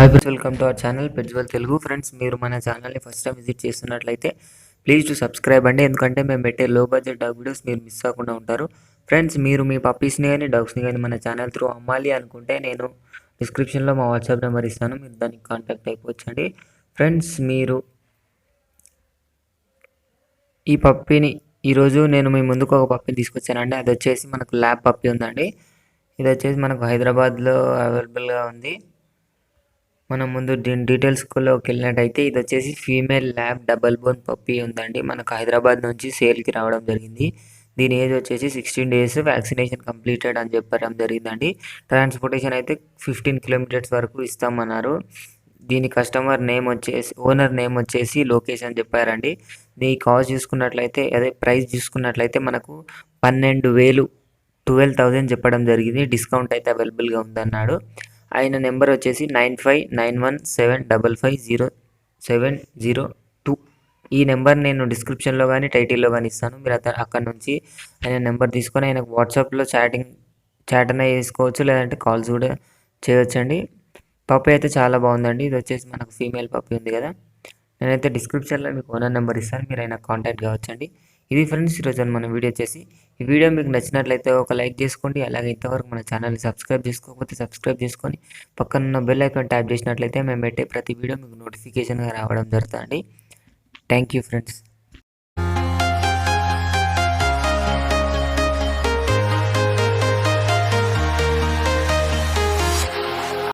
Hi friends, welcome to our channel పెజ్వల్ Telugu. Friends, మీరు మన ఛానల్ని ఫస్ట్ టైం విజిట్ చేస్తున్నట్లయితే ప్లీజ్ టు సబ్స్క్రైబ్ అండి. ఎందుకంటే మేము పెట్టే లో బడ్జెట్ డాగ్ వీడియోస్ మీరు మిస్ అవ్వకుండా ఉంటారు. ఫ్రెండ్స్, మీరు మీ పప్పీస్ని కానీ డాగ్స్ని కానీ మన ఛానల్ త్రూ అమ్మాలి అనుకుంటే నేను డిస్క్రిప్షన్లో మా వాట్సాప్ నెంబర్ ఇస్తాను, మీరు దానికి కాంటాక్ట్ అయిపోవచ్చండి. ఫ్రెండ్స్, మీరు ఈ పప్పీని ఈరోజు నేను మీ ముందుకు ఒక పప్పీని తీసుకొచ్చానండి. అది వచ్చేసి మనకు ల్యాబ్ పప్పీ ఉందండి. ఇది వచ్చేసి మనకు హైదరాబాద్లో అవైలబుల్గా ఉంది. మనం ముందు దీని డీటెయిల్స్లోకి వెళ్ళినట్టయితే ఇది వచ్చేసి female lab double bone puppy ఉందండి. మనకు హైదరాబాద్ నుంచి సేల్కి రావడం జరిగింది. దీని ఏజ్ వచ్చేసి 16 days, వ్యాక్సినేషన్ కంప్లీటెడ్ అని చెప్పడం జరిగిందండి. ట్రాన్స్పోర్టేషన్ అయితే 15 kilometers వరకు ఇస్తామన్నారు. దీని కస్టమర్ నేమ్ వచ్చేసి ఓనర్ నేమ్ వచ్చేసి లోకేష్ అని చెప్పారండి. దీని కాస్ట్ చూసుకున్నట్లయితే అదే ప్రైస్ చూసుకున్నట్లయితే మనకు 12,000 చెప్పడం జరిగింది. డిస్కౌంట్ అయితే అవైలబుల్గా ఉందన్నాడు. ఆయన నెంబర్ వచ్చేసి 9591750702. ఈ నెంబర్ నేను డిస్క్రిప్షన్లో కానీ టైటిల్లో కానీ ఇస్తాను. మీరు అక్కడ నుంచి ఆయన నెంబర్ తీసుకొని ఆయనకు వాట్సాప్లో చాట్ అయినా చేసుకోవచ్చు, లేదంటే కాల్స్ కూడా చేయొచ్చండి. పప్పీ అయితే చాలా బాగుందండి. ఇది వచ్చేసి మనకు ఫీమేల్ పప్పీ ఉంది కదా. నేనైతే డిస్క్రిప్షన్లో మీకు ఓనర్ నెంబర్ ఇస్తాను, మీరు అయినా కాంటాక్ట్ కావచ్చండి. ఇది ఫ్రెండ్స్ ఈరోజు మన వీడియో వచ్చేసి. ఈ వీడియో మీకు నచ్చినట్లయితే ఒక లైక్ చేసుకోండి. అలాగే ఇంతవరకు మన ఛానల్ని సబ్స్క్రైబ్ చేసుకోకపోతే సబ్స్క్రైబ్ చేసుకొని పక్కన బెల్ ఐకాన్ ట్యాప్ చేసినట్లయితే మేము పెట్టే ప్రతి వీడియో మీకు నోటిఫికేషన్గా రావడం జరుగుతుంది. Thank you friends.